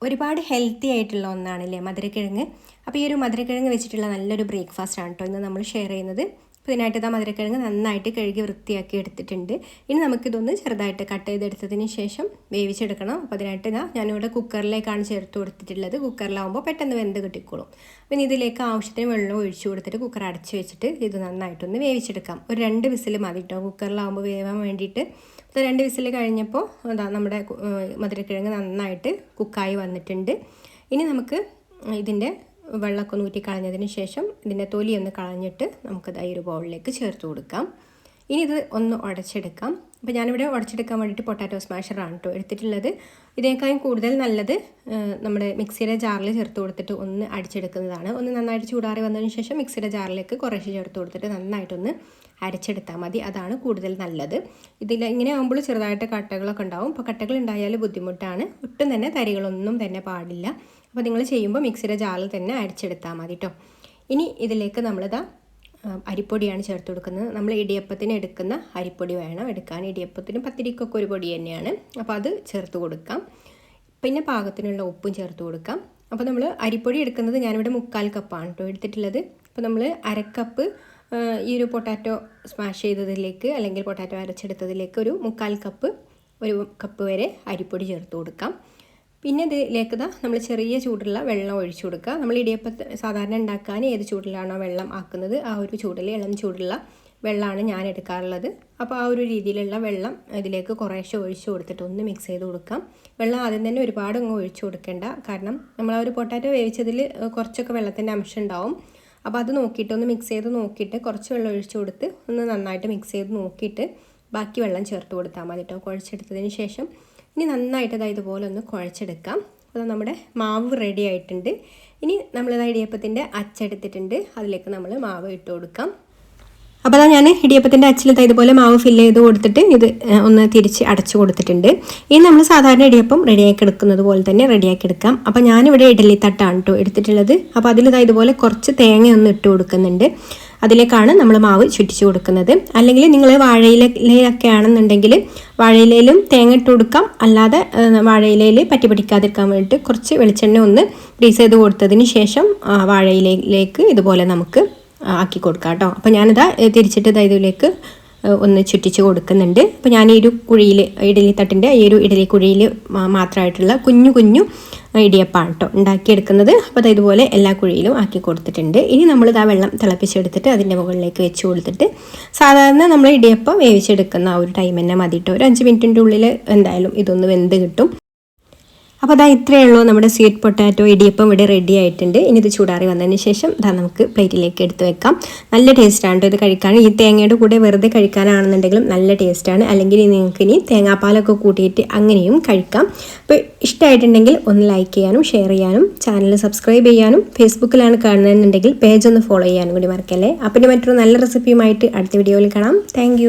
ഒരുപാട് ഹെൽത്തി ആയിട്ടുള്ള ഒന്നാണല്ലേ മധുരക്കിഴങ്ങ്. അപ്പോൾ ഈ ഒരു മധുരക്കിഴങ്ങ് വെച്ചിട്ടുള്ള നല്ലൊരു ബ്രേക്ക്ഫാസ്റ്റ് ആണ് കേട്ടോ ഇന്ന് നമ്മൾ ഷെയർ ചെയ്യുന്നത്. അപ്പോൾ ഇതിനായിട്ട് ഇതാ മധുരക്കിഴങ്ങ് നന്നായിട്ട് കഴുകി വൃത്തിയാക്കി എടുത്തിട്ടുണ്ട്. ഇനി നമുക്കിതൊന്ന് ചെറുതായിട്ട് കട്ട് ചെയ്തെടുത്തതിന് ശേഷം വേവിച്ചെടുക്കണം. അപ്പോൾ അതിനായിട്ട് ഞാനിവിടെ കുക്കറിലേക്കാണ് ചേർത്ത് കൊടുത്തിട്ടുള്ളത്. കുക്കറിലാവുമ്പോൾ പെട്ടെന്ന് വെന്ത് കിട്ടിക്കോളും. പിന്നെ ഇതിലേക്ക് ആവശ്യത്തിന് വെള്ളം ഒഴിച്ചു കൊടുത്തിട്ട് കുക്കർ അടച്ച് വെച്ചിട്ട് ഇത് നന്നായിട്ടൊന്ന് വേവിച്ചെടുക്കാം. ഒരു 2 വിസിൽ മതി കേട്ടോ കുക്കറിലാവുമ്പോൾ വേവാൻ വേണ്ടിയിട്ട്. അപ്പോൾ 2 വിസിൽ കഴിഞ്ഞപ്പോൾ നമ്മുടെ മധുരക്കിഴങ്ങ് നന്നായിട്ട് കുക്കായി വന്നിട്ടുണ്ട്. ഇനി നമുക്ക് ഇതിൻ്റെ വെള്ളമൊക്കെ ഊറ്റി കളഞ്ഞതിന് ശേഷം ഇതിൻ്റെ തൊലി ഒന്ന് കളഞ്ഞിട്ട് നമുക്കത് ഈ ഒരു ബൗളിലേക്ക് ചേർത്ത് കൊടുക്കാം. ഇനി ഇത് ഒന്ന് ഉടച്ചെടുക്കാം. അപ്പോൾ ഞാനിവിടെ ഉടച്ചെടുക്കാൻ വേണ്ടിയിട്ട് പൊട്ടാറ്റോ സ്മാഷറാണ് കേട്ടോ എടുത്തിട്ടുള്ളത്. ഇതിനേക്കാളും കൂടുതൽ നല്ലത് നമ്മുടെ മിക്സിയുടെ ജാറിൽ ചേർത്ത് കൊടുത്തിട്ട് ഒന്ന് അടിച്ചെടുക്കുന്നതാണ്. ഒന്ന് നന്നായിട്ട് ചൂടാറി വന്നതിന് ശേഷം മിക്സിയുടെ ജാറിലേക്ക് കുറേശ്ശെ ചേർത്ത് കൊടുത്തിട്ട് നന്നായിട്ടൊന്ന് അരച്ചെടുത്താൽ മതി. അതാണ് കൂടുതൽ നല്ലത്. ഇതിൽ ഇങ്ങനെ ആകുമ്പോൾ ചെറുതായിട്ട് കട്ടകളൊക്കെ ഉണ്ടാവും. അപ്പോൾ കട്ടകൾ ഉണ്ടായാൽ ബുദ്ധിമുട്ടാണ്. ഒട്ടും തന്നെ തരികളൊന്നും തന്നെ പാടില്ല. അപ്പോൾ നിങ്ങൾ ചെയ്യുമ്പോൾ മിക്സിയുടെ ജാറിൽ തന്നെ അരച്ചെടുത്താൽ മതി കേട്ടോ. ഇനി ഇതിലേക്ക് നമ്മളിതാ അരിപ്പൊടിയാണ് ചേർത്ത് കൊടുക്കുന്നത്. നമ്മൾ ഇടിയപ്പത്തിന് എടുക്കുന്ന അരിപ്പൊടി വേണം എടുക്കാൻ. ഇടിയപ്പത്തിനും പത്തിരിക്കൊക്കെ ഒരു പൊടി തന്നെയാണ്. അപ്പോൾ അത് ചേർത്ത് കൊടുക്കാം. പിന്നെ പാകത്തിനുള്ള ഉപ്പും ചേർത്ത് കൊടുക്കാം. അപ്പോൾ നമ്മൾ അരിപ്പൊടി എടുക്കുന്നത് ഞാനിവിടെ 1/4 കപ്പാണ് കേട്ടോ എടുത്തിട്ടുള്ളത്. അപ്പോൾ നമ്മൾ 1/2 കപ്പ് ഈ ഒരു പൊട്ടാറ്റോ സ്മാഷ് ചെയ്തതിലേക്ക് അല്ലെങ്കിൽ പൊട്ടാറ്റോ അരച്ചെടുത്തതിലേക്ക് ഒരു 1/4 കപ്പ് വരെ അരിപ്പൊടി ചേർത്ത് കൊടുക്കാം. പിന്നെ ഇതിലേക്ക് നമ്മൾ ചെറിയ ചൂടുള്ള വെള്ളം ഒഴിച്ചു കൊടുക്കുക. നമ്മൾ ഇടിയപ്പം സാധാരണ ഉണ്ടാക്കാൻ ഏത് ചൂടിലാണോ വെള്ളം ആക്കുന്നത് ആ ഒരു ചൂടിൽ ഇളം ചൂടുള്ള വെള്ളമാണ് ഞാൻ എടുക്കാറുള്ളത്. അപ്പോൾ ആ ഒരു രീതിയിലുള്ള വെള്ളം ഇതിലേക്ക് കുറേശ്ശെ ഒഴിച്ചു കൊടുത്തിട്ട് ഒന്ന് മിക്സ് ചെയ്ത് കൊടുക്കാം. വെള്ളം ആദ്യം തന്നെ ഒരുപാട് അങ്ങ് ഒഴിച്ചു കൊടുക്കേണ്ട. കാരണം നമ്മൾ ആ ഒരു പൊട്ടാറ്റോ വേവിച്ചതിൽ കുറച്ചൊക്കെ വെള്ളത്തിൻ്റെ അംശം ഉണ്ടാവും. അപ്പോൾ അത് നോക്കിയിട്ട് ഒന്ന് മിക്സ് ചെയ്ത് നോക്കിയിട്ട് കുറച്ച് വെള്ളം ഒഴിച്ചു കൊടുത്ത് ഒന്ന് നന്നായിട്ട് മിക്സ് ചെയ്ത് നോക്കിയിട്ട് ബാക്കി വെള്ളം ചേർത്ത് കൊടുത്താൽ മതി കേട്ടോ. കുഴച്ചെടുത്തതിന് ശേഷം ഇനി നന്നായിട്ട് ഇതുപോലെ ഒന്ന് കുഴച്ചെടുക്കാം. അപ്പോൾ നമ്മുടെ മാവ് റെഡി ആയിട്ടുണ്ട്. ഇനി നമ്മൾ ഇടിയപ്പത്തിൻ്റെ അച്ചെടുത്തിട്ടുണ്ട്. അതിലേക്ക് നമ്മൾ മാവ് ഇട്ട് കൊടുക്കാം. അപ്പോൾ ഞാൻ ഇടിയപ്പത്തിൻ്റെ അച്ചിൽ ഇതുപോലെ മാവ് ഫില്ല് ചെയ്ത് കൊടുത്തിട്ട് ഇത് ഒന്ന് തിരിച്ച് അടച്ചു കൊടുത്തിട്ടുണ്ട്. ഇനി നമ്മൾ സാധാരണ ഇടിയപ്പം റെഡിയാക്കി എടുക്കുന്നത് പോലെ തന്നെ റെഡിയാക്കി എടുക്കാം. അപ്പോൾ ഞാനിവിടെ ഇഡലി തട്ടാണ് കേട്ടോ എടുത്തിട്ടുള്ളത്. അപ്പോൾ അതിൽ ഇതുപോലെ കുറച്ച് തേങ്ങ ഒന്ന് ഇട്ട് കൊടുക്കുന്നുണ്ട്. അതിലേക്കാണ് നമ്മൾ മാവ് ചുറ്റിച്ച് കൊടുക്കുന്നത്. അല്ലെങ്കിൽ നിങ്ങൾ വാഴയിലൊക്കെ ആണെന്നുണ്ടെങ്കിൽ വാഴയിലയിലും തേങ്ങ ഇട്ട് കൊടുക്കാം. അല്ലാതെ വാഴയിലയിൽ പറ്റി പിടിക്കാതിരിക്കാൻ വേണ്ടിയിട്ട് കുറച്ച് വെളിച്ചെണ്ണ ഒന്ന് ഗ്രീസ് ചെയ്ത് കൊടുത്തതിന് ശേഷം വാഴയിലയിലേക്ക് ഇതുപോലെ നമുക്ക് ആക്കി കൊടുക്കാം കേട്ടോ. അപ്പോൾ ഞാനിതാ തിരിച്ചിട്ട് ഇതിലേക്ക് ഒന്ന് ചുറ്റിച്ച് കൊടുക്കുന്നുണ്ട്. അപ്പോൾ ഞാൻ ഈ ഒരു കുഴിയിൽ ഇഡലി തട്ടിൻ്റെ ഈ ഒരു ഇഡലി കുഴിയിൽ മാത്രമായിട്ടുള്ള കുഞ്ഞു ഇടിയപ്പാണ് കേട്ടോ ഉണ്ടാക്കിയെടുക്കുന്നത്. അപ്പോൾ ഇതുപോലെ എല്ലാ കുഴിയിലും ആക്കി കൊടുത്തിട്ടുണ്ട്. ഇനി നമ്മൾ വെള്ളം തിളപ്പിച്ചെടുത്തിട്ട് അതിൻ്റെ മുകളിലേക്ക് വെച്ച് കൊടുത്തിട്ട് സാധാരണ നമ്മൾ ഇടിയപ്പം വേവിച്ചെടുക്കുന്ന ആ ഒരു ടൈം തന്നെ മതി കേട്ടോ. ഒരു 5 മിനിറ്റിൻ്റെ ഉള്ളിൽ എന്തായാലും ഇതൊന്ന് വെന്ത് കിട്ടും. അപ്പോൾ ഇത്രയേ ഉള്ളൂ നമ്മുടെ സ്വീറ്റ് പൊട്ടാറ്റോ ഇടിയപ്പം ഇവിടെ റെഡി ആയിട്ടുണ്ട്. ഇനി ഇത് ചൂടാറി വന്നതിന് ശേഷം നമുക്ക് പ്ലേറ്റിലേക്ക് എടുത്ത് വെക്കാം. നല്ല ടേസ്റ്റാണ് ഇത് കഴിക്കാൻ. ഈ തേങ്ങയുടെ കൂടെ വെറുതെ കഴിക്കാനാണെന്നുണ്ടെങ്കിലും നല്ല ടേസ്റ്റാണ്. അല്ലെങ്കിൽ നിങ്ങൾക്ക് ഇനി തേങ്ങാപ്പാലൊക്കെ കൂട്ടിയിട്ട് അങ്ങനെയും കഴിക്കാം. അപ്പോൾ ഇഷ്ടമായിട്ടുണ്ടെങ്കിൽ ഒന്ന് ലൈക്ക് ചെയ്യാനും ഷെയർ ചെയ്യാനും ചാനൽ സബ്സ്ക്രൈബ് ചെയ്യാനും ഫേസ്ബുക്കിലാണ് കാണുന്നതെന്നുണ്ടെങ്കിൽ പേജ് ഒന്ന് ഫോളോ ചെയ്യാനും കൂടി മറക്കല്ലേ. അപ്പോൾ മറ്റൊരു നല്ല റെസിപ്പിയുമായിട്ട് അടുത്ത വീഡിയോയിൽ കാണാം. താങ്ക്